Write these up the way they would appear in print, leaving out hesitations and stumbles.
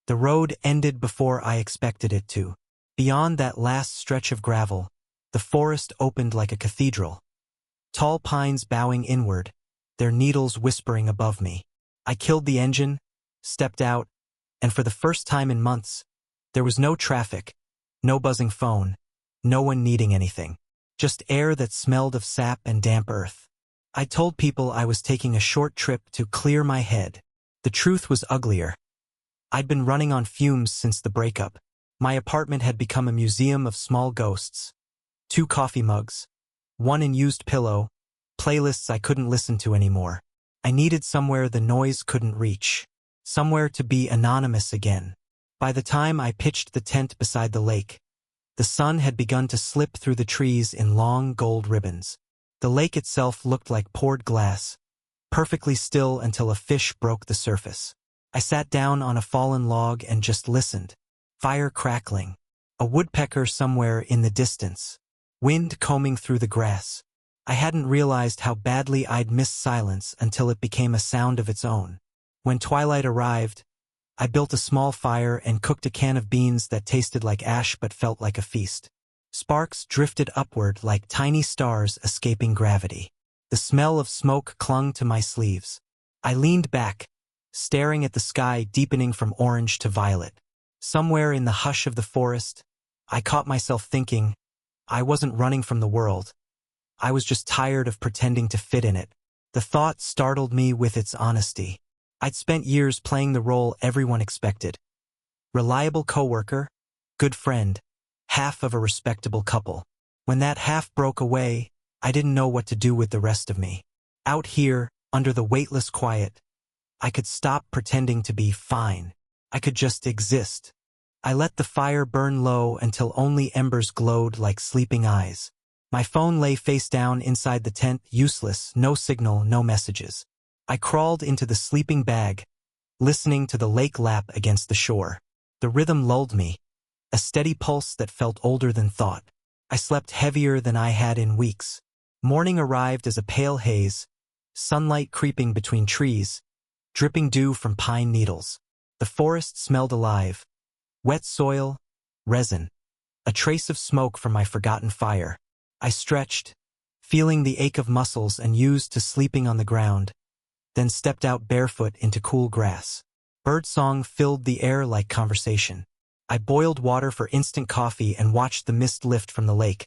The road ended before I expected it to. Beyond that last stretch of gravel, the forest opened like a cathedral. Tall pines bowing inward, their needles whispering above me. I killed the engine, stepped out, and for the first time in months, there was no traffic, no buzzing phone, no one needing anything. Just air that smelled of sap and damp earth. I told people I was taking a short trip to clear my head. The truth was uglier. I'd been running on fumes since the breakup. My apartment had become a museum of small ghosts. 2 coffee mugs, 1 unused pillow, playlists I couldn't listen to anymore. I needed somewhere the noise couldn't reach. Somewhere to be anonymous again. By the time I pitched the tent beside the lake, the sun had begun to slip through the trees in long gold ribbons. The lake itself looked like poured glass, perfectly still until a fish broke the surface. I sat down on a fallen log and just listened. Fire crackling. A woodpecker somewhere in the distance. Wind combing through the grass. I hadn't realized how badly I'd missed silence until it became a sound of its own. When twilight arrived, I built a small fire and cooked a can of beans that tasted like ash but felt like a feast. Sparks drifted upward like tiny stars escaping gravity. The smell of smoke clung to my sleeves. I leaned back, staring at the sky deepening from orange to violet. Somewhere in the hush of the forest, I caught myself thinking, I wasn't running from the world. I was just tired of pretending to fit in it. The thought startled me with its honesty. I'd spent years playing the role everyone expected. Reliable coworker, good friend, half of a respectable couple. When that half broke away, I didn't know what to do with the rest of me. Out here, under the weightless quiet, I could stop pretending to be fine. I could just exist. I let the fire burn low until only embers glowed like sleeping eyes. My phone lay face down inside the tent, useless, no signal, no messages. I crawled into the sleeping bag, listening to the lake lap against the shore. The rhythm lulled me, a steady pulse that felt older than thought. I slept heavier than I had in weeks. Morning arrived as a pale haze, sunlight creeping between trees, dripping dew from pine needles. The forest smelled alive. Wet soil, resin, a trace of smoke from my forgotten fire. I stretched, feeling the ache of muscles and used to sleeping on the ground, then stepped out barefoot into cool grass. Birdsong filled the air like conversation. I boiled water for instant coffee and watched the mist lift from the lake,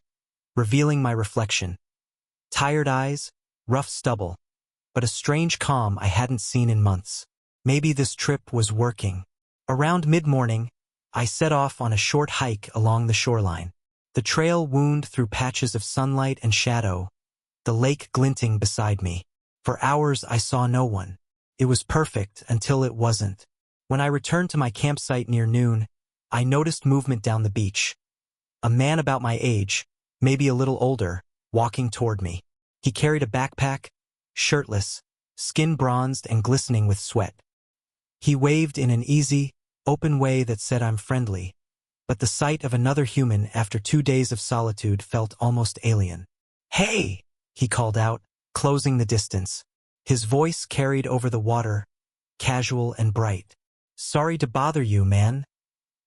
revealing my reflection. Tired eyes, rough stubble, but a strange calm I hadn't seen in months. Maybe this trip was working. Around mid-morning, I set off on a short hike along the shoreline. The trail wound through patches of sunlight and shadow, the lake glinting beside me. For hours I saw no one. It was perfect until it wasn't. When I returned to my campsite near noon, I noticed movement down the beach. A man about my age, maybe a little older, walking toward me. He carried a backpack, shirtless, skin bronzed and glistening with sweat. He waved in an easy, open way that said I'm friendly, but the sight of another human after 2 days of solitude felt almost alien. "Hey!" he called out, closing the distance. His voice carried over the water, casual and bright. "Sorry to bother you, man.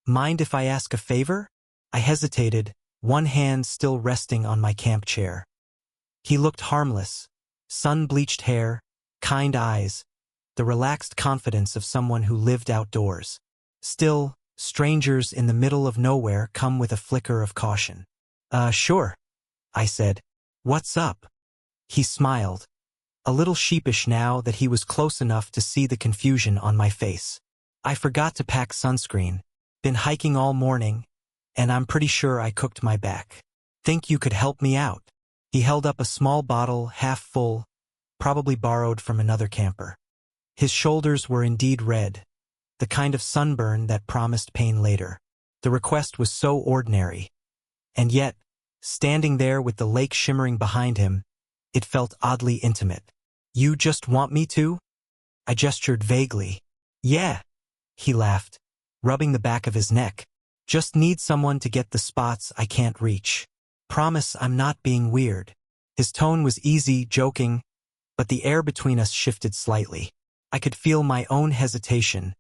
Mind if I ask a favor?" I hesitated, one hand still resting on my camp chair. He looked harmless, sun-bleached hair, kind eyes, the relaxed confidence of someone who lived outdoors. Still, strangers in the middle of nowhere come with a flicker of caution. Sure," I said. "What's up?" He smiled, a little sheepish now that he was close enough to see the confusion on my face. "I forgot to pack sunscreen. Been hiking all morning, and I'm pretty sure I cooked my back. Think you could help me out?" He held up a small bottle, half full, probably borrowed from another camper. His shoulders were indeed red, the kind of sunburn that promised pain later. The request was so ordinary. And yet, standing there with the lake shimmering behind him, it felt oddly intimate. "You just want me to?" I gestured vaguely. "Yeah," he laughed, rubbing the back of his neck. "Just need someone to get the spots I can't reach. Promise I'm not being weird." His tone was easy, joking, but the air between us shifted slightly. I could feel my own hesitation,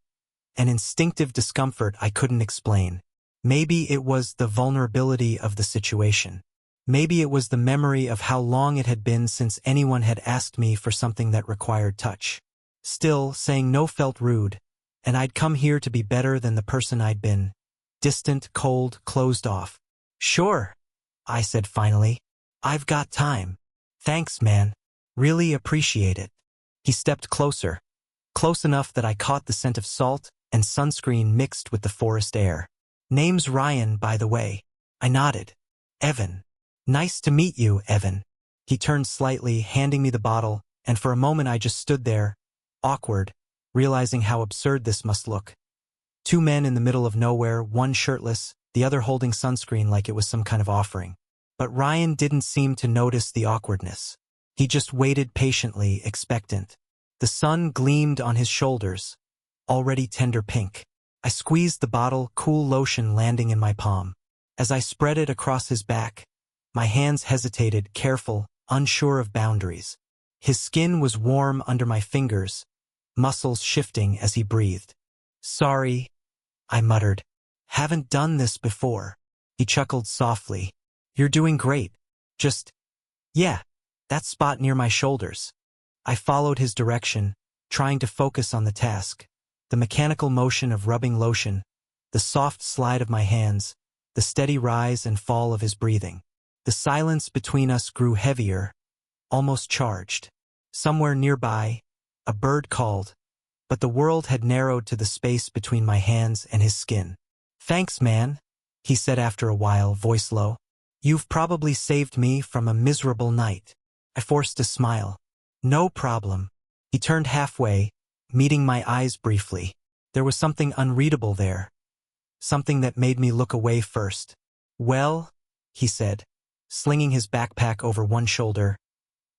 an instinctive discomfort I couldn't explain. Maybe it was the vulnerability of the situation. Maybe it was the memory of how long it had been since anyone had asked me for something that required touch. Still, saying no felt rude, and I'd come here to be better than the person I'd been. Distant, cold, closed off. "Sure," I said finally. "I've got time. Thanks, man. Really appreciate it." He stepped closer, close enough that I caught the scent of salt and sunscreen mixed with the forest air. "Name's Ryan, by the way." I nodded. "Evan. Nice to meet you, Evan." He turned slightly, handing me the bottle, and for a moment I just stood there, awkward, realizing how absurd this must look. Two men in the middle of nowhere, one shirtless, the other holding sunscreen like it was some kind of offering. But Ryan didn't seem to notice the awkwardness. He just waited patiently, expectant. The sun gleamed on his shoulders, already tender pink. I squeezed the bottle, cool lotion landing in my palm. As I spread it across his back, my hands hesitated, careful, unsure of boundaries. His skin was warm under my fingers, muscles shifting as he breathed. "Sorry," I muttered. "Haven't done this before." He chuckled softly. "You're doing great. Just, yeah, that spot near my shoulders." I followed his direction, trying to focus on the task. The mechanical motion of rubbing lotion, the soft slide of my hands, the steady rise and fall of his breathing. The silence between us grew heavier, almost charged. Somewhere nearby, a bird called, but the world had narrowed to the space between my hands and his skin. "Thanks, man," he said after a while, voice low. "You've probably saved me from a miserable night." I forced a smile. "No problem." He turned halfway, meeting my eyes briefly. There was something unreadable there, something that made me look away first. "Well," he said, slinging his backpack over one shoulder,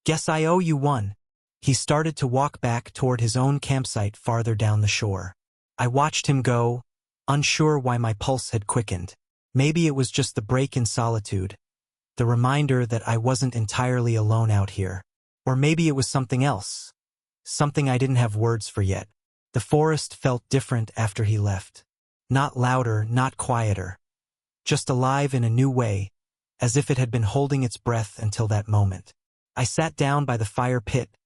"guess I owe you one." He started to walk back toward his own campsite farther down the shore. I watched him go, unsure why my pulse had quickened. Maybe it was just the break in solitude, the reminder that I wasn't entirely alone out here. Or maybe it was something else, something I didn't have words for yet. The forest felt different after he left. Not louder, not quieter. Just alive in a new way, as if it had been holding its breath until that moment. I sat down by the fire pit,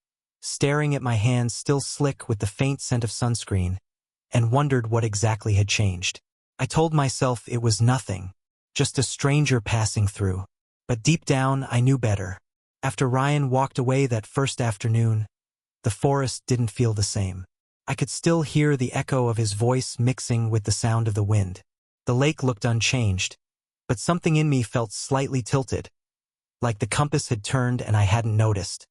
staring at my hands still slick with the faint scent of sunscreen, and wondered what exactly had changed. I told myself it was nothing, just a stranger passing through. But deep down, I knew better. After Ryan walked away that first afternoon, the forest didn't feel the same. I could still hear the echo of his voice mixing with the sound of the wind. The lake looked unchanged, but something in me felt slightly tilted, like the compass had turned and I hadn't noticed.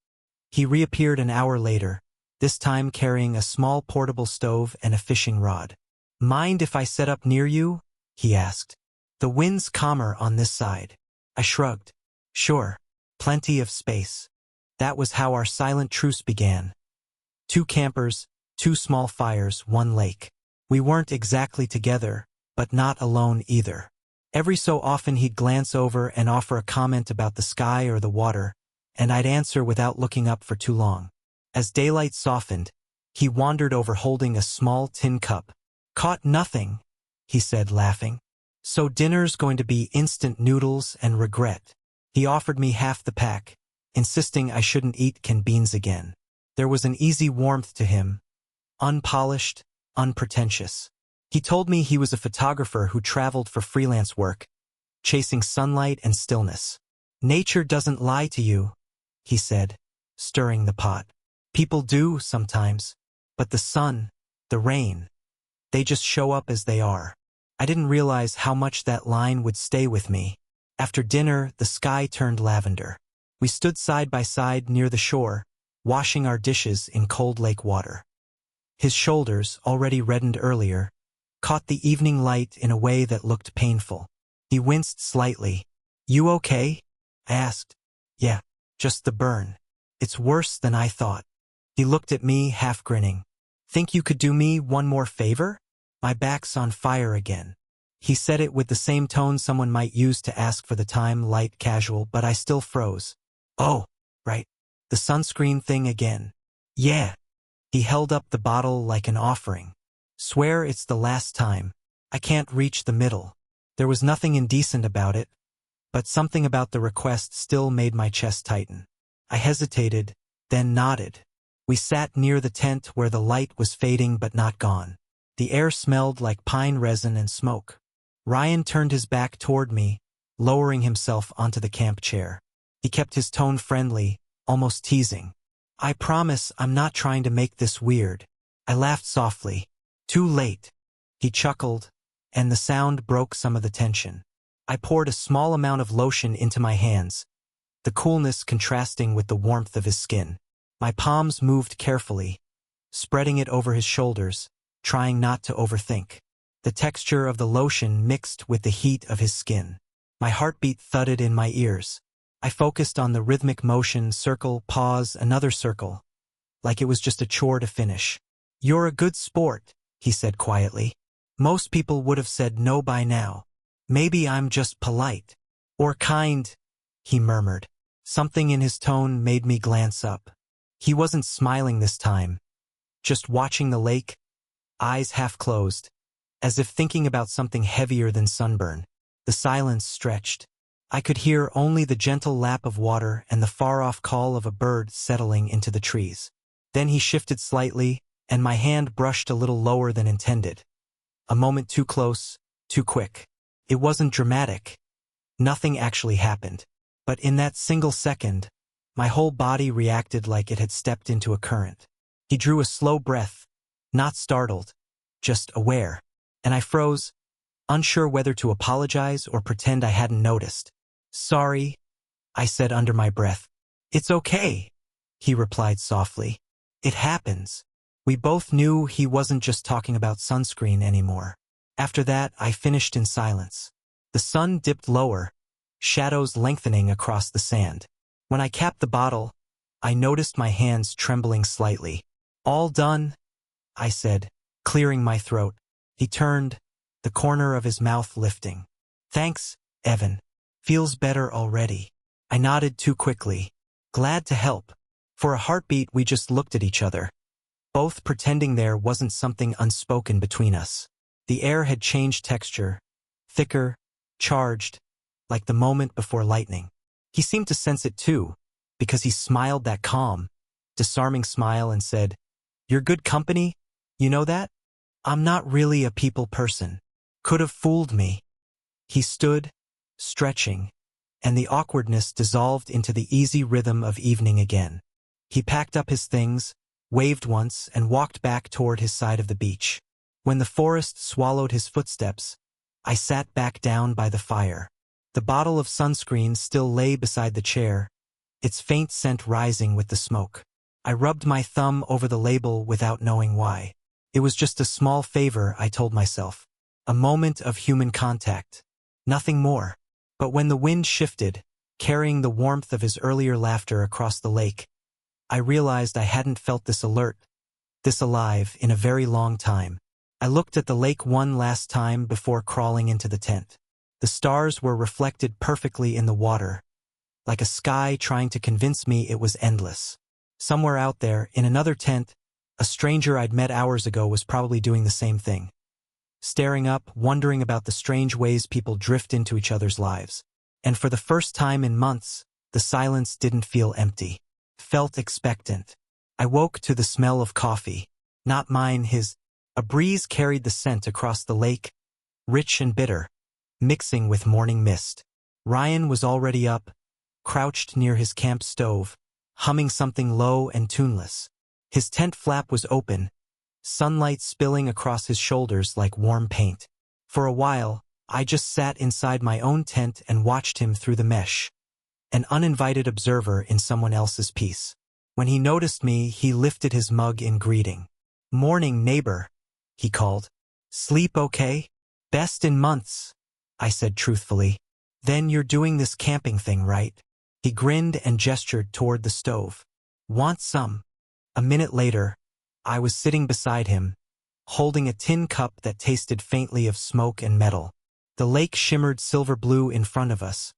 He reappeared an hour later, this time carrying a small portable stove and a fishing rod. "Mind if I set up near you?" he asked. "The wind's calmer on this side." I shrugged. "Sure, plenty of space." That was how our silent truce began. Two campers, two small fires, one lake. We weren't exactly together, but not alone either. Every so often he'd glance over and offer a comment about the sky or the water, and I'd answer without looking up for too long. As daylight softened, he wandered over holding a small tin cup. "Caught nothing," he said, laughing. "So dinner's going to be instant noodles and regret." He offered me half the pack, insisting I shouldn't eat canned beans again. There was an easy warmth to him, unpolished, unpretentious. He told me he was a photographer who traveled for freelance work, chasing sunlight and stillness. "Nature doesn't lie to you," he said, stirring the pot. "People do sometimes, but the sun, the rain, they just show up as they are." I didn't realize how much that line would stay with me. After dinner, the sky turned lavender. We stood side by side near the shore, washing our dishes in cold lake water. His shoulders, already reddened earlier, caught the evening light in a way that looked painful. He winced slightly. "You okay?" I asked. "Yeah, just the burn. It's worse than I thought." He looked at me, half grinning. "Think you could do me one more favor? My back's on fire again." He said it with the same tone someone might use to ask for the time, light, casual, but I still froze. "Oh, right. The sunscreen thing again." "Yeah." He held up the bottle like an offering. Swear it's the last time. I can't reach the middle. There was nothing indecent about it, but something about the request still made my chest tighten. I hesitated, then nodded. We sat near the tent where the light was fading but not gone. The air smelled like pine resin and smoke. Ryan turned his back toward me, lowering himself onto the camp chair. He kept his tone friendly, almost teasing. I promise I'm not trying to make this weird. I laughed softly. Too late. He chuckled, and the sound broke some of the tension. I poured a small amount of lotion into my hands, the coolness contrasting with the warmth of his skin. My palms moved carefully, spreading it over his shoulders, trying not to overthink. The texture of the lotion mixed with the heat of his skin. My heartbeat thudded in my ears. I focused on the rhythmic motion, circle, pause, another circle, like it was just a chore to finish. You're a good sport, he said quietly. Most people would have said no by now. Maybe I'm just polite. Or kind, he murmured. Something in his tone made me glance up. He wasn't smiling this time, just watching the lake, eyes half closed, as if thinking about something heavier than sunburn. The silence stretched. I could hear only the gentle lap of water and the far-off call of a bird settling into the trees. Then he shifted slightly, and my hand brushed a little lower than intended. A moment too close, too quick. It wasn't dramatic. Nothing actually happened. But in that single second, my whole body reacted like it had stepped into a current. He drew a slow breath, not startled, just aware. And I froze, unsure whether to apologize or pretend I hadn't noticed. Sorry, I said under my breath. It's okay, he replied softly. It happens. We both knew he wasn't just talking about sunscreen anymore. After that, I finished in silence. The sun dipped lower, shadows lengthening across the sand. When I capped the bottle, I noticed my hands trembling slightly. All done, I said, clearing my throat. He turned, the corner of his mouth lifting. Thanks, Evan. Feels better already. I nodded too quickly. Glad to help. For a heartbeat, we just looked at each other, both pretending there wasn't something unspoken between us. The air had changed texture, thicker, charged, like the moment before lightning. He seemed to sense it too, because he smiled that calm, disarming smile and said, You're good company, you know that? I'm not really a people person. Could have fooled me. He stood, stretching, and the awkwardness dissolved into the easy rhythm of evening again. He packed up his things, waved once, and walked back toward his side of the beach. When the forest swallowed his footsteps, I sat back down by the fire. The bottle of sunscreen still lay beside the chair, its faint scent rising with the smoke. I rubbed my thumb over the label without knowing why. It was just a small favor, I told myself. A moment of human contact. Nothing more. But when the wind shifted, carrying the warmth of his earlier laughter across the lake, I realized I hadn't felt this alert, this alive, in a very long time. I looked at the lake one last time before crawling into the tent. The stars were reflected perfectly in the water, like a sky trying to convince me it was endless. Somewhere out there, in another tent, a stranger I'd met hours ago was probably doing the same thing. Staring up, wondering about the strange ways people drift into each other's lives. And for the first time in months, the silence didn't feel empty. Felt expectant. I woke to the smell of coffee. Not mine, his. A breeze carried the scent across the lake, rich and bitter, mixing with morning mist. Ryan was already up, crouched near his camp stove, humming something low and tuneless. His tent flap was open, sunlight spilling across his shoulders like warm paint. For a while, I just sat inside my own tent and watched him through the mesh, an uninvited observer in someone else's piece. When he noticed me, he lifted his mug in greeting. Morning, neighbor, he called. Sleep okay? Best in months, I said truthfully. Then you're doing this camping thing, right? He grinned and gestured toward the stove. Want some? A minute later, I was sitting beside him, holding a tin cup that tasted faintly of smoke and metal. The lake shimmered silver blue in front of us,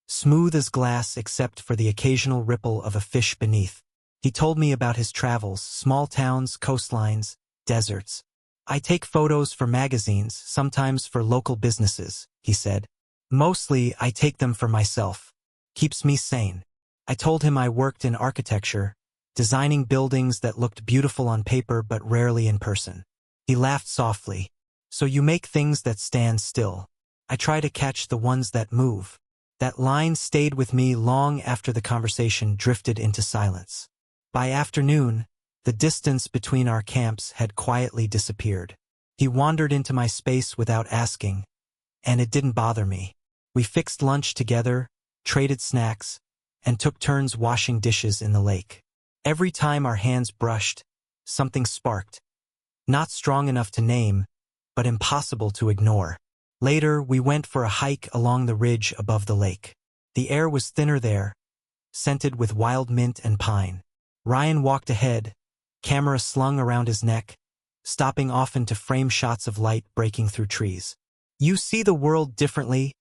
smooth as glass except for the occasional ripple of a fish beneath. He told me about his travels, small towns, coastlines, deserts. I take photos for magazines, sometimes for local businesses, he said. Mostly, I take them for myself. Keeps me sane. I told him I worked in architecture, designing buildings that looked beautiful on paper but rarely in person. He laughed softly. So you make things that stand still. I try to catch the ones that move. That line stayed with me long after the conversation drifted into silence. By afternoon, the distance between our camps had quietly disappeared. He wandered into my space without asking, and it didn't bother me. We fixed lunch together, traded snacks, and took turns washing dishes in the lake. Every time our hands brushed, something sparked. Not strong enough to name, but impossible to ignore. Later, we went for a hike along the ridge above the lake. The air was thinner there, scented with wild mint and pine. Ryan walked ahead, camera slung around his neck, stopping often to frame shots of light breaking through trees. You see the world differently,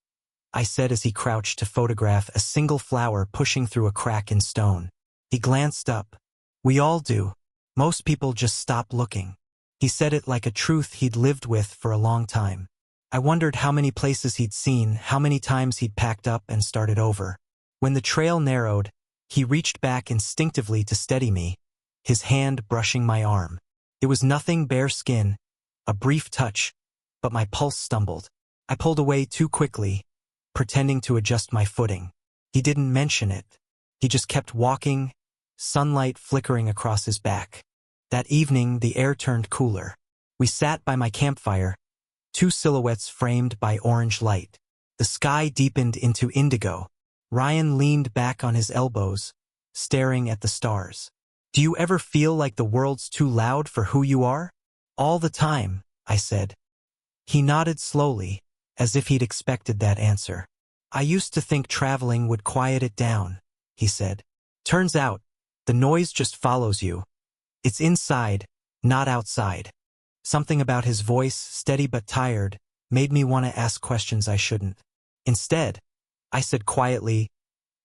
I said as he crouched to photograph a single flower pushing through a crack in stone. He glanced up. We all do. Most people just stop looking. He said it like a truth he'd lived with for a long time. I wondered how many places he'd seen, how many times he'd packed up and started over. When the trail narrowed, he reached back instinctively to steady me, his hand brushing my arm. It was nothing, bare skin, a brief touch, but my pulse stumbled. I pulled away too quickly, pretending to adjust my footing. He didn't mention it. He just kept walking, sunlight flickering across his back. That evening, the air turned cooler. We sat by my campfire, two silhouettes framed by orange light. The sky deepened into indigo. Ryan leaned back on his elbows, staring at the stars. Do you ever feel like the world's too loud for who you are? All the time, I said. He nodded slowly, as if he'd expected that answer. I used to think traveling would quiet it down, he said. Turns out, the noise just follows you. It's inside, not outside. Something about his voice, steady but tired, made me want to ask questions I shouldn't. Instead, I said quietly,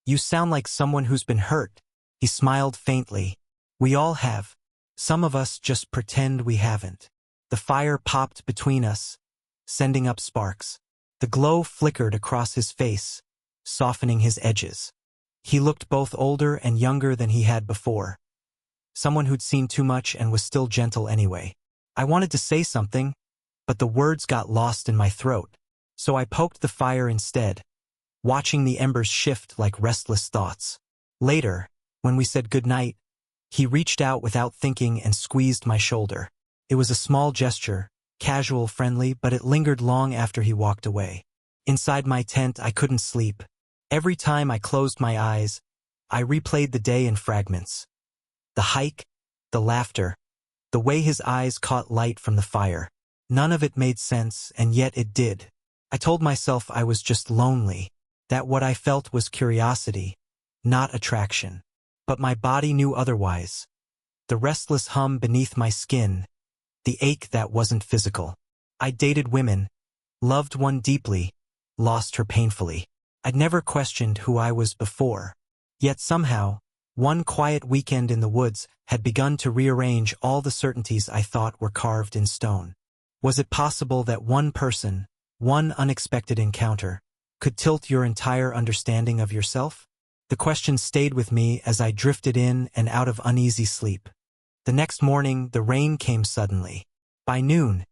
"You sound like someone who's been hurt." He smiled faintly. We all have. Some of us just pretend we haven't. The fire popped between us, sending up sparks. The glow flickered across his face, softening his edges. He looked both older and younger than he had before. Someone who'd seen too much and was still gentle anyway. I wanted to say something, but the words got lost in my throat. So I poked the fire instead, watching the embers shift like restless thoughts. Later, when we said goodnight, he reached out without thinking and squeezed my shoulder. It was a small gesture, casual, friendly, but it lingered long after he walked away. Inside my tent, I couldn't sleep. Every time I closed my eyes, I replayed the day in fragments. The hike, the laughter, the way his eyes caught light from the fire. None of it made sense, and yet it did. I told myself I was just lonely, that what I felt was curiosity, not attraction. But my body knew otherwise. The restless hum beneath my skin, the ache that wasn't physical. I dated women, loved one deeply, lost her painfully. I'd never questioned who I was before. Yet somehow, one quiet weekend in the woods had begun to rearrange all the certainties I thought were carved in stone. Was it possible that one person, one unexpected encounter, could tilt your entire understanding of yourself? The question stayed with me as I drifted in and out of uneasy sleep. The next morning, the rain came suddenly. By noon,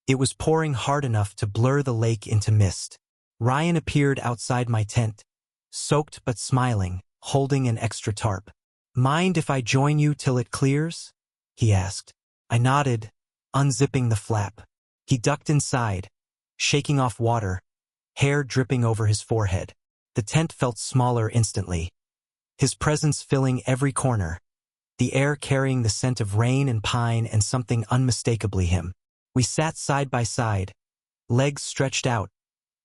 it was pouring hard enough to blur the lake into mist. Ryan appeared outside my tent, soaked but smiling, holding an extra tarp. "Mind if I join you till it clears?" he asked. I nodded, unzipping the flap. He ducked inside, shaking off water, hair dripping over his forehead. The tent felt smaller instantly, his presence filling every corner, the air carrying the scent of rain and pine and something unmistakably him. We sat side by side, legs stretched out,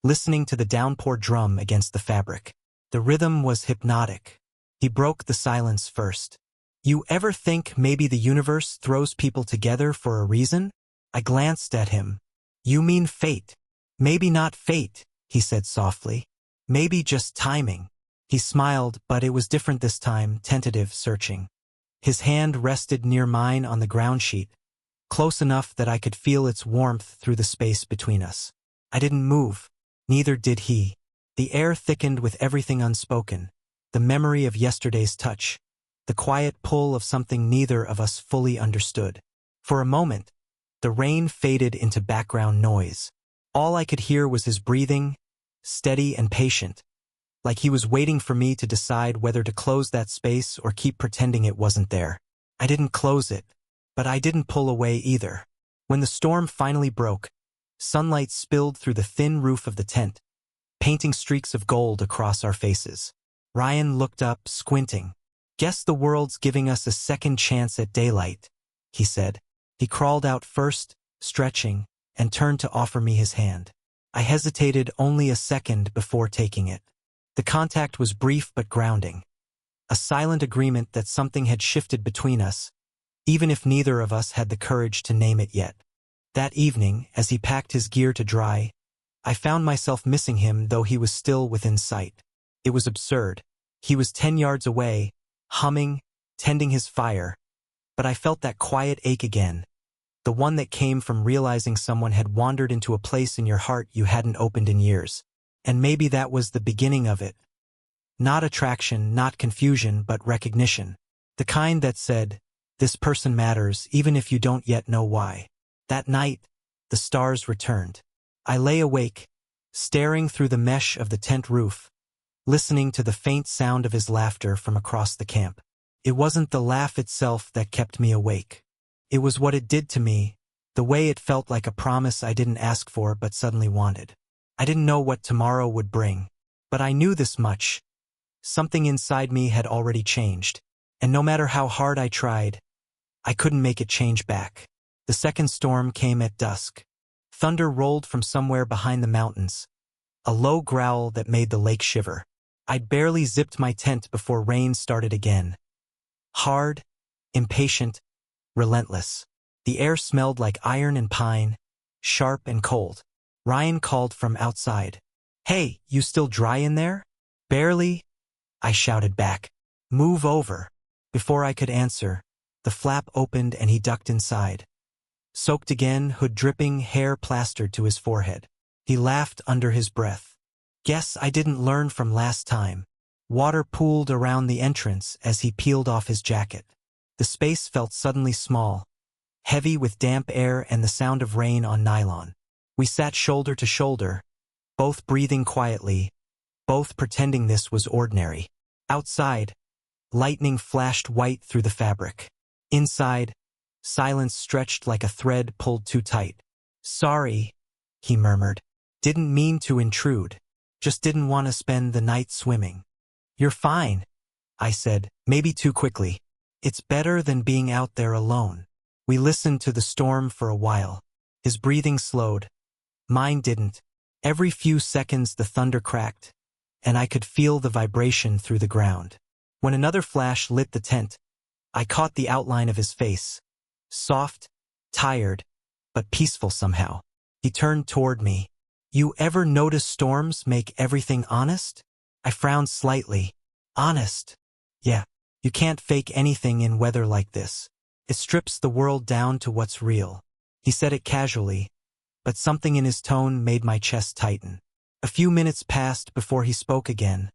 listening to the downpour drum against the fabric. The rhythm was hypnotic. He broke the silence first. "You ever think maybe the universe throws people together for a reason?" I glanced at him. "You mean fate?" "Maybe not fate," he said softly. "Maybe just timing." He smiled, but it was different this time, tentative, searching. His hand rested near mine on the ground sheet, close enough that I could feel its warmth through the space between us. I didn't move. Neither did he. The air thickened with everything unspoken, the memory of yesterday's touch, the quiet pull of something neither of us fully understood. For a moment, the rain faded into background noise. All I could hear was his breathing, steady and patient, like he was waiting for me to decide whether to close that space or keep pretending it wasn't there. I didn't close it, but I didn't pull away either. When the storm finally broke, sunlight spilled through the thin roof of the tent, painting streaks of gold across our faces. Ryan looked up, squinting. "Guess the world's giving us a second chance at daylight," he said. He crawled out first, stretching, and turned to offer me his hand. I hesitated only a second before taking it. The contact was brief but grounding. A silent agreement that something had shifted between us, even if neither of us had the courage to name it yet. That evening, as he packed his gear to dry, I found myself missing him though he was still within sight. It was absurd. He was 10 yards away, humming, tending his fire, but I felt that quiet ache again, the one that came from realizing someone had wandered into a place in your heart you hadn't opened in years. And maybe that was the beginning of it. Not attraction, not confusion, but recognition. The kind that said, "This person matters even if you don't yet know why." That night, the stars returned. I lay awake, staring through the mesh of the tent roof, listening to the faint sound of his laughter from across the camp. It wasn't the laugh itself that kept me awake. It was what it did to me, the way it felt like a promise I didn't ask for but suddenly wanted. I didn't know what tomorrow would bring, but I knew this much. Something inside me had already changed, and no matter how hard I tried, I couldn't make it change back. The second storm came at dusk. Thunder rolled from somewhere behind the mountains, a low growl that made the lake shiver. I'd barely zipped my tent before rain started again. Hard, impatient, relentless. The air smelled like iron and pine, sharp and cold. Ryan called from outside. "Hey, you still dry in there?" "Barely," I shouted back. "Move over." Before I could answer, the flap opened and he ducked inside. Soaked again, hood dripping, hair plastered to his forehead. He laughed under his breath. "Guess I didn't learn from last time." Water pooled around the entrance as he peeled off his jacket. The space felt suddenly small, heavy with damp air and the sound of rain on nylon. We sat shoulder to shoulder, both breathing quietly, both pretending this was ordinary. Outside, lightning flashed white through the fabric. Inside, silence stretched like a thread pulled too tight. "Sorry," he murmured. "Didn't mean to intrude. Just didn't want to spend the night swimming." "You're fine," I said, maybe too quickly. "It's better than being out there alone." We listened to the storm for a while. His breathing slowed. Mine didn't. Every few seconds the thunder cracked, and I could feel the vibration through the ground. When another flash lit the tent, I caught the outline of his face. Soft, tired, but peaceful somehow. He turned toward me. "You ever notice storms make everything honest?" I frowned slightly. "Honest? Yeah. You can't fake anything in weather like this. It strips the world down to what's real." He said it casually, but something in his tone made my chest tighten. A few minutes passed before he spoke again,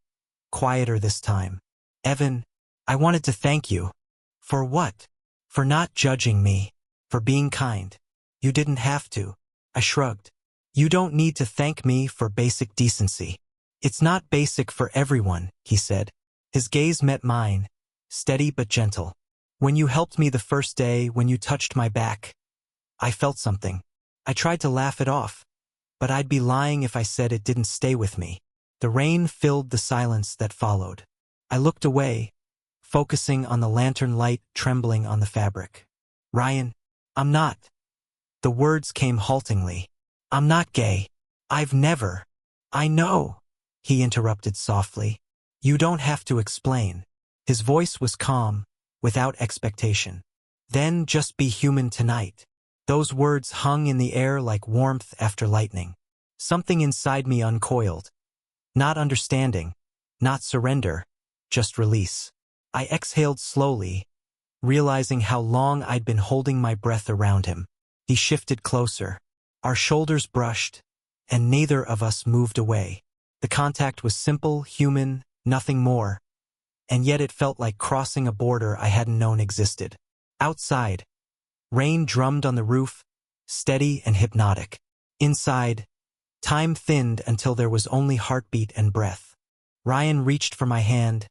quieter this time. "Evan, I wanted to thank you." "For what?" "For not judging me, for being kind." "You didn't have to." I shrugged. "You don't need to thank me for basic decency." "It's not basic for everyone," he said. His gaze met mine, steady but gentle. "When you helped me the first day, when you touched my back, I felt something. I tried to laugh it off, but I'd be lying if I said it didn't stay with me." The rain filled the silence that followed. I looked away, focusing on the lantern light trembling on the fabric. "Ryan, I'm not." The words came haltingly. "I'm not gay. I've never." "I know," he interrupted softly. "You don't have to explain." His voice was calm, without expectation. "Then just be human tonight." Those words hung in the air like warmth after lightning. Something inside me uncoiled. Not understanding, not surrender, just release. I exhaled slowly, realizing how long I'd been holding my breath around him. He shifted closer. Our shoulders brushed, and neither of us moved away. The contact was simple, human, nothing more, and yet it felt like crossing a border I hadn't known existed. Outside, rain drummed on the roof, steady and hypnotic. Inside, time thinned until there was only heartbeat and breath. Ryan reached for my hand,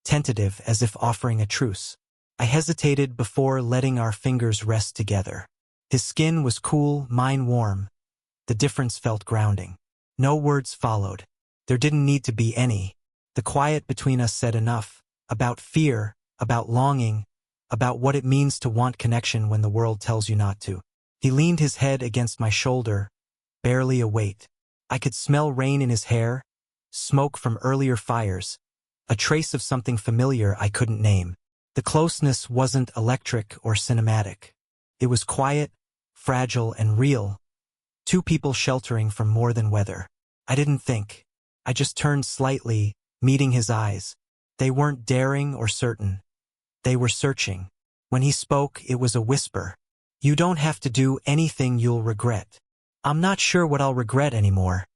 tentative as if offering a truce. I hesitated before letting our fingers rest together. His skin was cool, mine warm. The difference felt grounding. No words followed. There didn't need to be any. The quiet between us said enough, about fear, about longing, about what it means to want connection when the world tells you not to. He leaned his head against my shoulder, barely a weight. I could smell rain in his hair, smoke from earlier fires, a trace of something familiar I couldn't name. The closeness wasn't electric or cinematic. It was quiet, fragile, and real. Two people sheltering from more than weather. I didn't think. I just turned slightly, meeting his eyes. They weren't daring or certain. They were searching. When he spoke, it was a whisper. "You don't have to do anything you'll regret." "I'm not sure what I'll regret anymore,"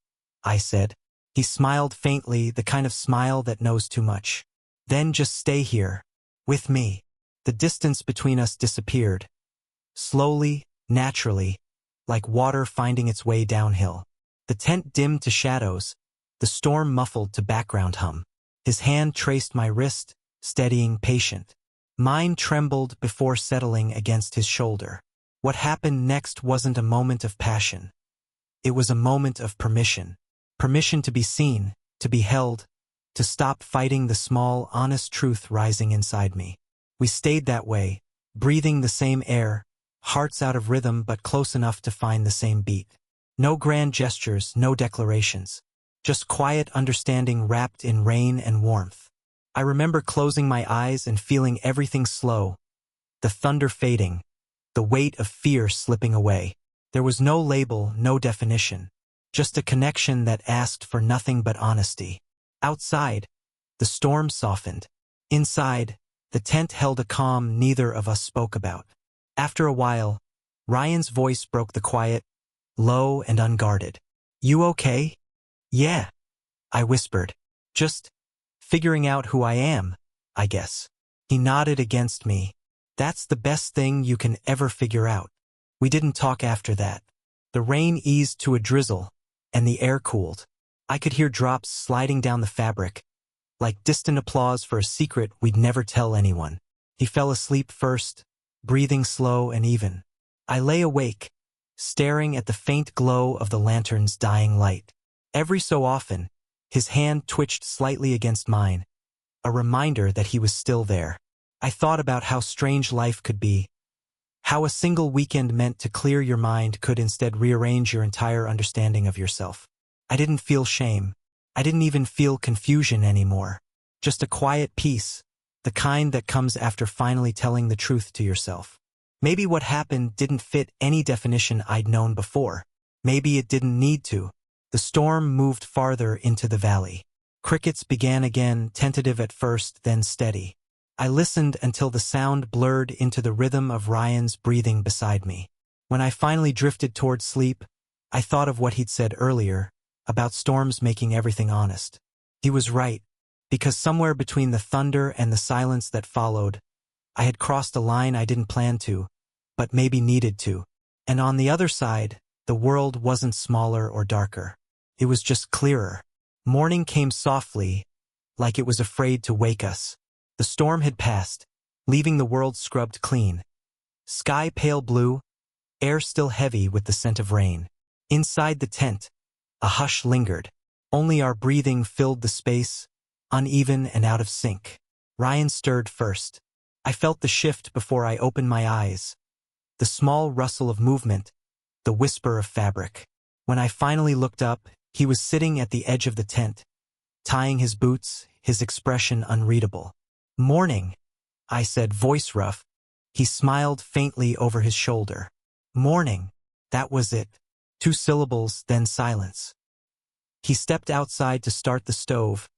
I said. He smiled faintly, the kind of smile that knows too much. "Then just stay here, with me." The distance between us disappeared. Slowly, naturally, like water finding its way downhill. The tent dimmed to shadows, the storm muffled to background hum. His hand traced my wrist, steadying, patient. Mine trembled before settling against his shoulder. What happened next wasn't a moment of passion. It was a moment of permission. Permission to be seen, to be held, to stop fighting the small, honest truth rising inside me. We stayed that way, breathing the same air, hearts out of rhythm but close enough to find the same beat. No grand gestures, no declarations. Just quiet understanding wrapped in rain and warmth. I remember closing my eyes and feeling everything slow, the thunder fading, the weight of fear slipping away. There was no label, no definition, just a connection that asked for nothing but honesty. Outside, the storm softened. Inside, the tent held a calm neither of us spoke about. After a while, Ryan's voice broke the quiet, low and unguarded. "You okay?" "Yeah," I whispered. "Just figuring out who I am, I guess." He nodded against me. "That's the best thing you can ever figure out." We didn't talk after that. The rain eased to a drizzle, and the air cooled. I could hear drops sliding down the fabric, like distant applause for a secret we'd never tell anyone. He fell asleep first, breathing slow and even. I lay awake, staring at the faint glow of the lantern's dying light. Every so often, his hand twitched slightly against mine, a reminder that he was still there. I thought about how strange life could be, how a single weekend meant to clear your mind could instead rearrange your entire understanding of yourself. I didn't feel shame. I didn't even feel confusion anymore. Just a quiet peace, the kind that comes after finally telling the truth to yourself. Maybe what happened didn't fit any definition I'd known before. Maybe it didn't need to. The storm moved farther into the valley. Crickets began again, tentative at first, then steady. I listened until the sound blurred into the rhythm of Ryan's breathing beside me. When I finally drifted toward sleep, I thought of what he'd said earlier, about storms making everything honest. He was right, because somewhere between the thunder and the silence that followed, I had crossed a line I didn't plan to, but maybe needed to. And on the other side, the world wasn't smaller or darker. It was just clearer. Morning came softly, like it was afraid to wake us. The storm had passed, leaving the world scrubbed clean. Sky pale blue, air still heavy with the scent of rain. Inside the tent, a hush lingered. Only our breathing filled the space, uneven and out of sync. Ryan stirred first. I felt the shift before I opened my eyes. The small rustle of movement, the whisper of fabric. When I finally looked up, he was sitting at the edge of the tent, tying his boots, his expression unreadable. "Morning," I said, voice rough. He smiled faintly over his shoulder. "Morning." That was it. 2 syllables, then silence. He stepped outside to start the stove,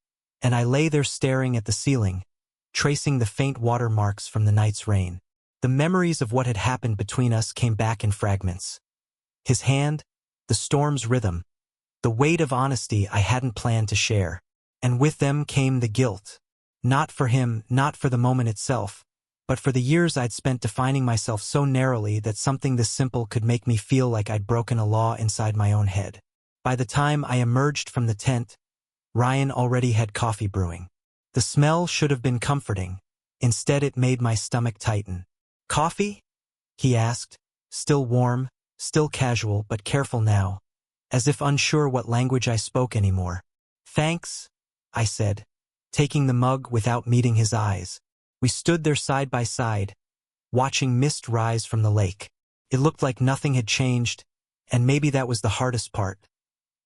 and I lay there staring at the ceiling, tracing the faint watermarks from the night's rain. The memories of what had happened between us came back in fragments. His hand, the storm's rhythm, the weight of honesty I hadn't planned to share. And with them came the guilt. Not for him, not for the moment itself, but for the years I'd spent defining myself so narrowly that something this simple could make me feel like I'd broken a law inside my own head. By the time I emerged from the tent, Ryan already had coffee brewing. The smell should have been comforting. Instead, it made my stomach tighten. "Coffee?" he asked, still warm, still casual, but careful now, as if unsure what language I spoke anymore. "Thanks," I said, taking the mug without meeting his eyes. We stood there side by side, watching mist rise from the lake. It looked like nothing had changed, and maybe that was the hardest part.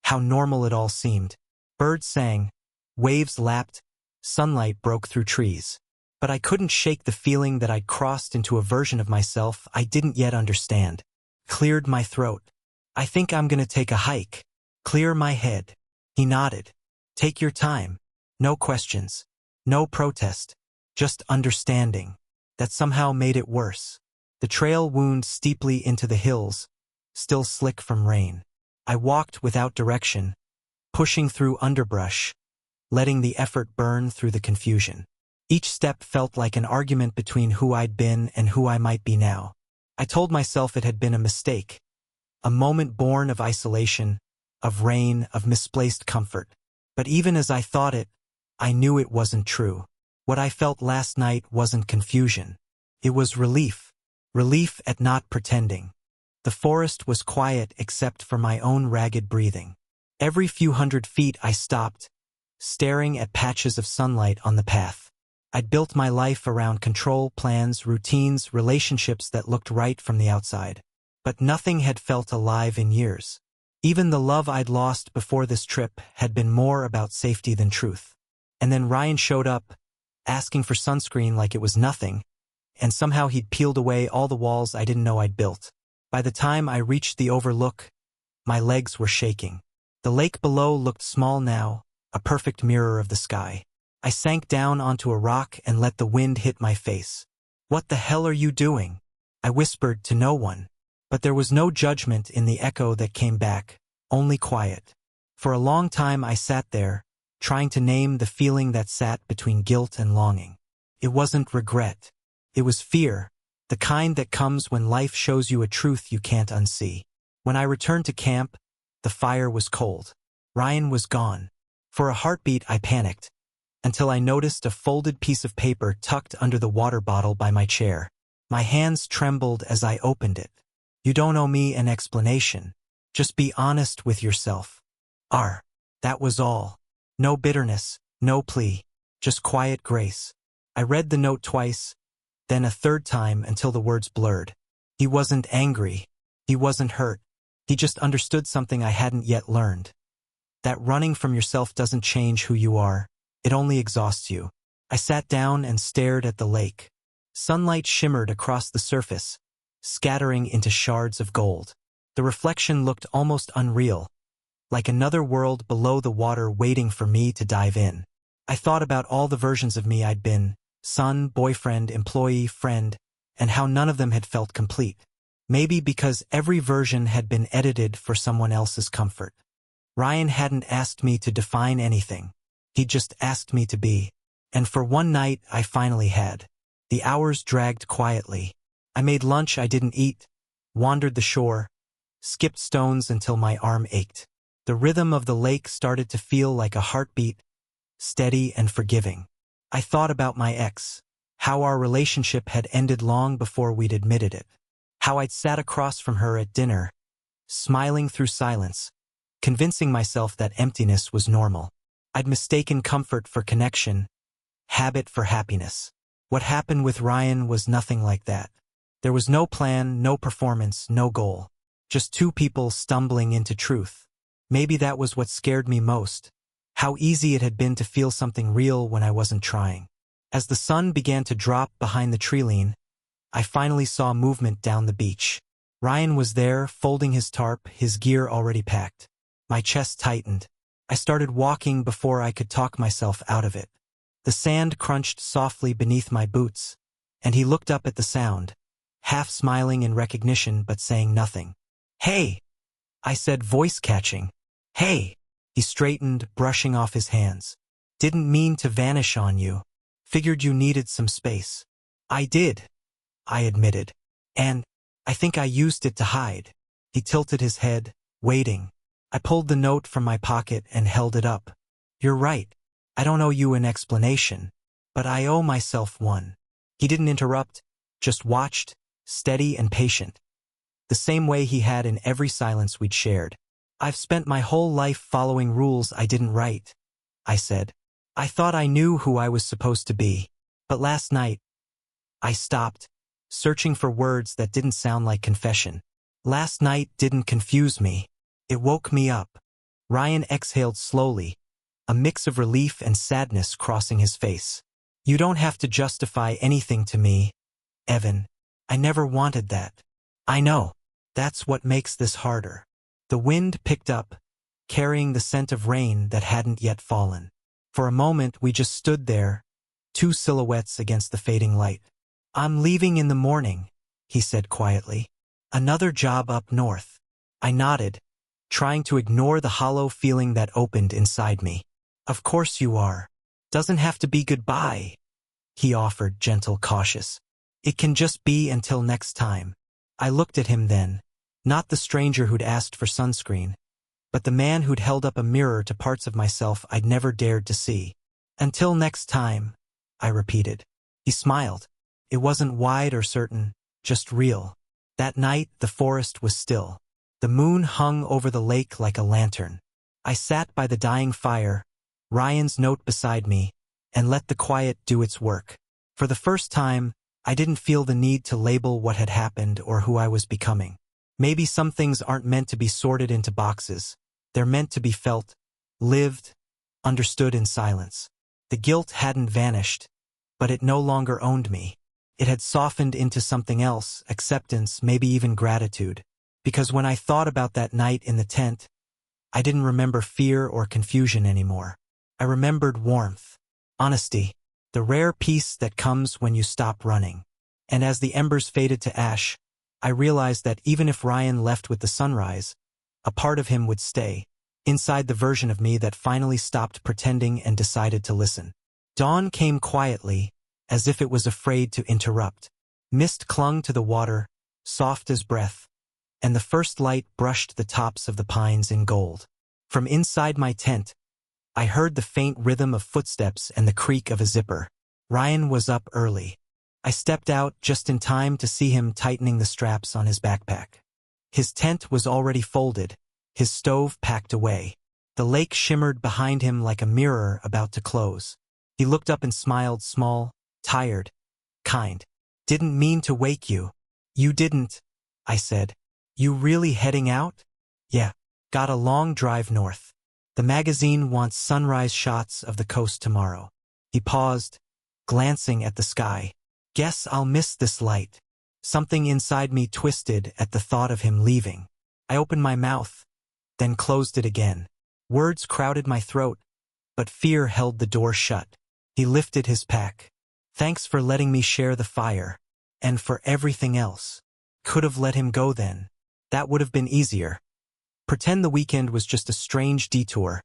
How normal it all seemed. Birds sang, waves lapped, sunlight broke through trees. But I couldn't shake the feeling that I'd crossed into a version of myself I didn't yet understand. Cleared my throat. "I think I'm gonna take a hike." "Clear my head." He nodded. "Take your time. No questions. No protest. Just understanding." That somehow made it worse. The trail wound steeply into the hills, still slick from rain. I walked without direction, pushing through underbrush, letting the effort burn through the confusion. Each step felt like an argument between who I'd been and who I might be now. I told myself it had been a mistake, a moment born of isolation, of rain, of misplaced comfort. But even as I thought it, I knew it wasn't true. What I felt last night wasn't confusion. It was relief. Relief at not pretending. The forest was quiet except for my own ragged breathing. Every few hundred feet I stopped, staring at patches of sunlight on the path. I'd built my life around control, plans, routines, relationships that looked right from the outside. But nothing had felt alive in years. Even the love I'd lost before this trip had been more about safety than truth. And then Ryan showed up, asking for sunscreen like it was nothing, and somehow he'd peeled away all the walls I didn't know I'd built. By the time I reached the overlook, my legs were shaking. The lake below looked small now, a perfect mirror of the sky. I sank down onto a rock and let the wind hit my face. "What the hell are you doing?" I whispered to no one. But there was no judgment in the echo that came back, only quiet. For a long time I sat there, trying to name the feeling that sat between guilt and longing. It wasn't regret. It was fear, the kind that comes when life shows you a truth you can't unsee. When I returned to camp, the fire was cold. Ryan was gone. For a heartbeat I panicked, until I noticed a folded piece of paper tucked under the water bottle by my chair. My hands trembled as I opened it. "You don't owe me an explanation. Just be honest with yourself." That was all. No bitterness, no plea, just quiet grace. I read the note twice, then a third time until the words blurred. He wasn't angry. He wasn't hurt. He just understood something I hadn't yet learned. That running from yourself doesn't change who you are. It only exhausts you. I sat down and stared at the lake. Sunlight shimmered across the surface, scattering into shards of gold. The reflection looked almost unreal, like another world below the water waiting for me to dive in. I thought about all the versions of me I'd been, son, boyfriend, employee, friend, and how none of them had felt complete. Maybe because every version had been edited for someone else's comfort. Ryan hadn't asked me to define anything. He'd just asked me to be. And for one night, I finally had. The hours dragged quietly. I made lunch I didn't eat, wandered the shore, skipped stones until my arm ached. The rhythm of the lake started to feel like a heartbeat, steady and forgiving. I thought about my ex, how our relationship had ended long before we'd admitted it, how I'd sat across from her at dinner, smiling through silence, convincing myself that emptiness was normal. I'd mistaken comfort for connection, habit for happiness. What happened with Ryan was nothing like that. There was no plan, no performance, no goal. Just two people stumbling into truth. Maybe that was what scared me most. How easy it had been to feel something real when I wasn't trying. As the sun began to drop behind the treeline, I finally saw movement down the beach. Ryan was there, folding his tarp, his gear already packed. My chest tightened. I started walking before I could talk myself out of it. The sand crunched softly beneath my boots, and he looked up at the sound, half smiling in recognition but saying nothing. "Hey," I said, voice catching. "Hey." He straightened, brushing off his hands. "Didn't mean to vanish on you. Figured you needed some space." "I did," I admitted. "And I think I used it to hide." He tilted his head, waiting. I pulled the note from my pocket and held it up. "You're right. I don't owe you an explanation, but I owe myself one." He didn't interrupt, just watched, steady and patient, the same way he had in every silence we'd shared. "I've spent my whole life following rules I didn't write," I said. "I thought I knew who I was supposed to be. But last night, I stopped, searching for words that didn't sound like confession. Last night didn't confuse me. It woke me up." Ryan exhaled slowly, a mix of relief and sadness crossing his face. "You don't have to justify anything to me, Evan. I never wanted that." "I know. That's what makes this harder." The wind picked up, carrying the scent of rain that hadn't yet fallen. For a moment we just stood there, two silhouettes against the fading light. "I'm leaving in the morning," he said quietly. "Another job up north." I nodded, trying to ignore the hollow feeling that opened inside me. "Of course you are. Doesn't have to be goodbye," he offered, gentle, cautious. "It can just be until next time." I looked at him then, not the stranger who'd asked for sunscreen, but the man who'd held up a mirror to parts of myself I'd never dared to see. "Until next time," I repeated. He smiled. It wasn't wide or certain, just real. That night the forest was still. The moon hung over the lake like a lantern. I sat by the dying fire, Ryan's note beside me, and let the quiet do its work. For the first time, I didn't feel the need to label what had happened or who I was becoming. Maybe some things aren't meant to be sorted into boxes. They're meant to be felt, lived, understood in silence. The guilt hadn't vanished, but it no longer owned me. It had softened into something else, acceptance, maybe even gratitude. Because when I thought about that night in the tent, I didn't remember fear or confusion anymore. I remembered warmth, honesty, the rare peace that comes when you stop running. And as the embers faded to ash, I realized that even if Ryan left with the sunrise, a part of him would stay, inside the version of me that finally stopped pretending and decided to listen. Dawn came quietly, as if it was afraid to interrupt. Mist clung to the water, soft as breath, and the first light brushed the tops of the pines in gold. From inside my tent, I heard the faint rhythm of footsteps and the creak of a zipper. Ryan was up early. I stepped out just in time to see him tightening the straps on his backpack. His tent was already folded, his stove packed away. The lake shimmered behind him like a mirror about to close. He looked up and smiled, small, tired, kind. "Didn't mean to wake you." "You didn't," I said. "You really heading out?" "Yeah. Got a long drive north. The magazine wants sunrise shots of the coast tomorrow." He paused, glancing at the sky. "Guess I'll miss this light." Something inside me twisted at the thought of him leaving. I opened my mouth, then closed it again. Words crowded my throat, but fear held the door shut. He lifted his pack. "Thanks for letting me share the fire. And for everything else." Could have let him go then. That would have been easier. Pretend the weekend was just a strange detour,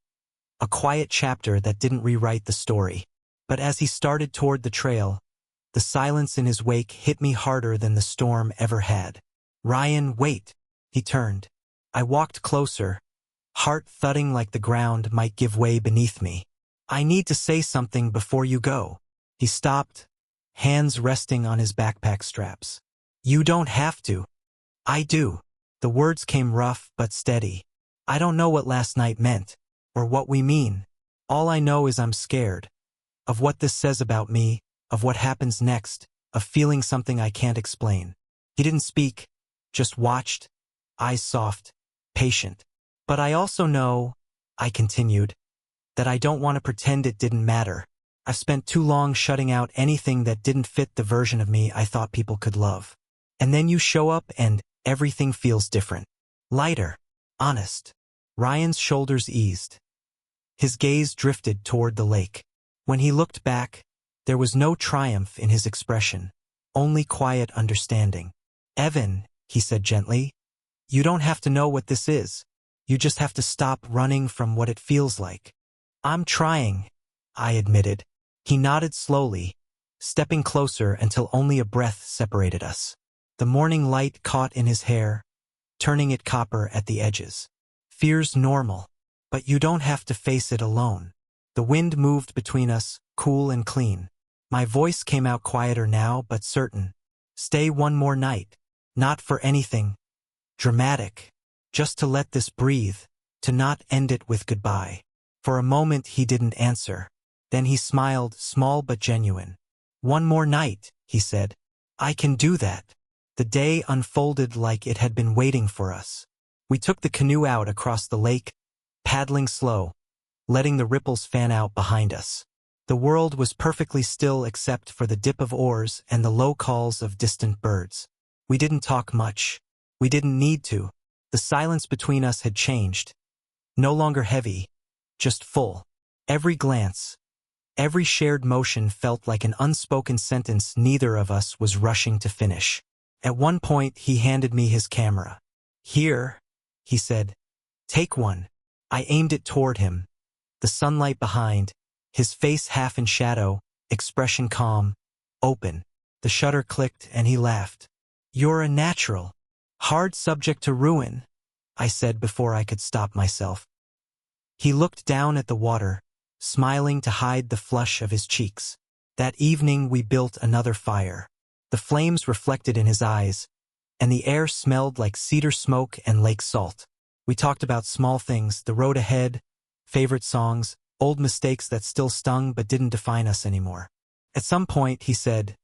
a quiet chapter that didn't rewrite the story. But as he started toward the trail, the silence in his wake hit me harder than the storm ever had. "Ryan, wait." He turned. I walked closer, heart thudding like the ground might give way beneath me. "I need to say something before you go." He stopped, hands resting on his backpack straps. "You don't have to." "I do." The words came rough but steady. "I don't know what last night meant, or what we mean. All I know is I'm scared. Of what this says about me, of what happens next, of feeling something I can't explain." He didn't speak, just watched, eyes soft, patient. "But I also know," I continued, "that I don't want to pretend it didn't matter. I've spent too long shutting out anything that didn't fit the version of me I thought people could love. And then you show up and everything feels different. Lighter. Honest." Ryan's shoulders eased. His gaze drifted toward the lake. When he looked back, there was no triumph in his expression, only quiet understanding. "Evan," he said gently, "you don't have to know what this is. You just have to stop running from what it feels like." "I'm trying," I admitted. He nodded slowly, stepping closer until only a breath separated us. The morning light caught in his hair, turning it copper at the edges. "Fear's normal, but you don't have to face it alone." The wind moved between us, cool and clean. My voice came out quieter now, but certain. "Stay one more night. Not for anything dramatic. Just to let this breathe, to not end it with goodbye." For a moment he didn't answer. Then he smiled, small but genuine. "One more night," he said. "I can do that." The day unfolded like it had been waiting for us. We took the canoe out across the lake, paddling slow, letting the ripples fan out behind us. The world was perfectly still except for the dip of oars and the low calls of distant birds. We didn't talk much. We didn't need to. The silence between us had changed. No longer heavy, just full. Every glance, every shared motion felt like an unspoken sentence neither of us was rushing to finish. At one point he handed me his camera. "Here," he said. "Take one." I aimed it toward him. The sunlight behind, his face half in shadow, expression calm, open. The shutter clicked and he laughed. "You're a natural. Hard subject to ruin," I said before I could stop myself. He looked down at the water, smiling to hide the flush of his cheeks. That evening we built another fire. The flames reflected in his eyes, and the air smelled like cedar smoke and lake salt. We talked about small things, the road ahead, favorite songs, old mistakes that still stung but didn't define us anymore. At some point he said,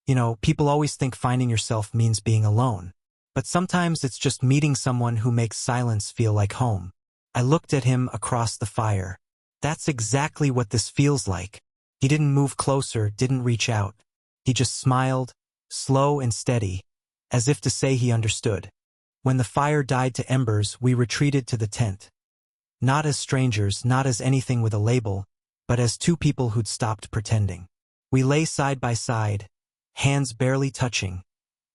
"You know, people always think finding yourself means being alone. But sometimes it's just meeting someone who makes silence feel like home." I looked at him across the fire. "That's exactly what this feels like." He didn't move closer, didn't reach out. He just smiled, slow and steady, as if to say he understood. When the fire died to embers, we retreated to the tent. Not as strangers, not as anything with a label, but as two people who'd stopped pretending. We lay side by side, hands barely touching,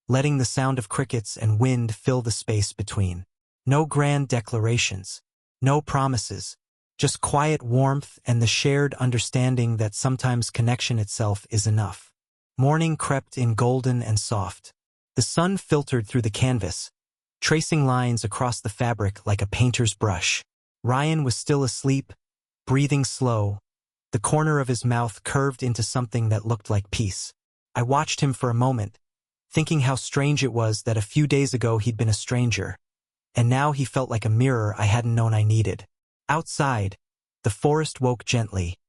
letting the sound of crickets and wind fill the space between. No grand declarations, no promises, just quiet warmth and the shared understanding that sometimes connection itself is enough. Morning crept in golden and soft. The sun filtered through the canvas, tracing lines across the fabric like a painter's brush. Ryan was still asleep, breathing slow. The corner of his mouth curved into something that looked like peace. I watched him for a moment, thinking how strange it was that a few days ago he'd been a stranger, and now he felt like a mirror I hadn't known I needed. Outside, the forest woke gently.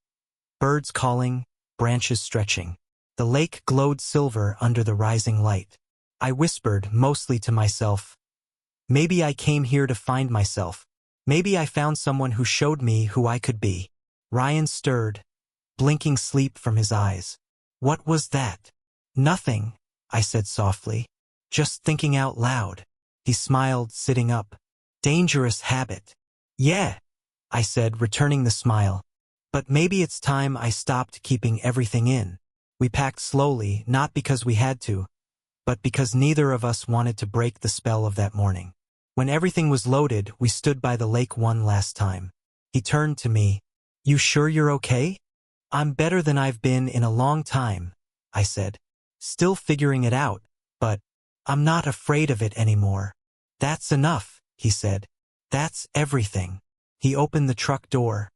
Birds calling, branches stretching. The lake glowed silver under the rising light. I whispered, mostly to myself, "Maybe I came here to find myself. Maybe I found someone who showed me who I could be." Ryan stirred, blinking sleep from his eyes. "What was that?" "Nothing," I said softly. "Just thinking out loud." He smiled, sitting up. "Dangerous habit." "Yeah," I said, returning the smile. "But maybe it's time I stopped keeping everything in." We packed slowly, not because we had to, but because neither of us wanted to break the spell of that morning. When everything was loaded, we stood by the lake one last time. He turned to me. "You sure you're okay?" "I'm better than I've been in a long time," I said. "Still figuring it out, but I'm not afraid of it anymore." "That's enough," he said. "That's everything." He opened the truck door,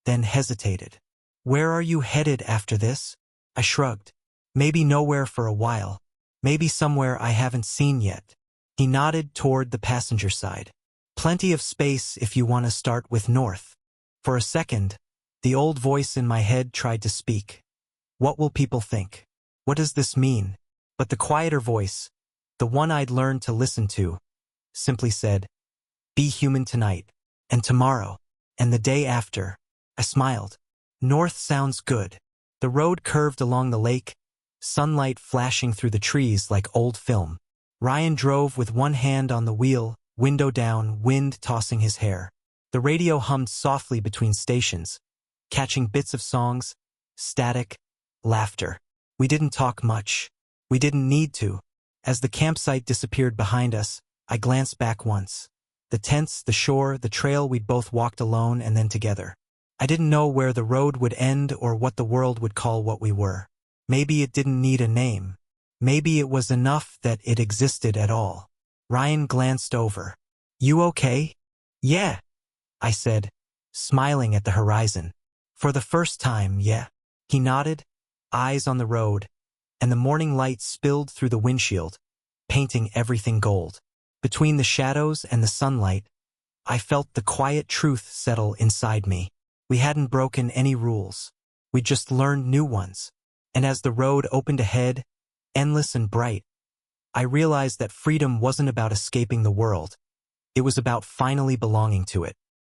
then hesitated. "Where are you headed after this?" I shrugged. "Maybe nowhere for a while. Maybe somewhere I haven't seen yet." He nodded toward the passenger side. "Plenty of space if you want to start with north." For a second, the old voice in my head tried to speak. What will people think? What does this mean? But the quieter voice, the one I'd learned to listen to, simply said, "Be human tonight, and tomorrow, and the day after." I smiled. North sounds good. The road curved along the lake, sunlight flashing through the trees like old film. Ryan drove with one hand on the wheel, window down, wind tossing his hair. The radio hummed softly between stations, catching bits of songs, static, laughter. We didn't talk much. We didn't need to. As the campsite disappeared behind us, I glanced back once. The tents, the shore, the trail we'd both walked alone and then together. I didn't know where the road would end or what the world would call what we were. Maybe it didn't need a name. Maybe it was enough that it existed at all. Ryan glanced over. "You okay?" "Yeah," I said, smiling at the horizon. "For the first time, yeah." He nodded, eyes on the road, and the morning light spilled through the windshield, painting everything gold. Between the shadows and the sunlight, I felt the quiet truth settle inside me. We hadn't broken any rules. We just learned new ones. And as the road opened ahead, endless and bright, I realized that freedom wasn't about escaping the world. It was about finally belonging to it.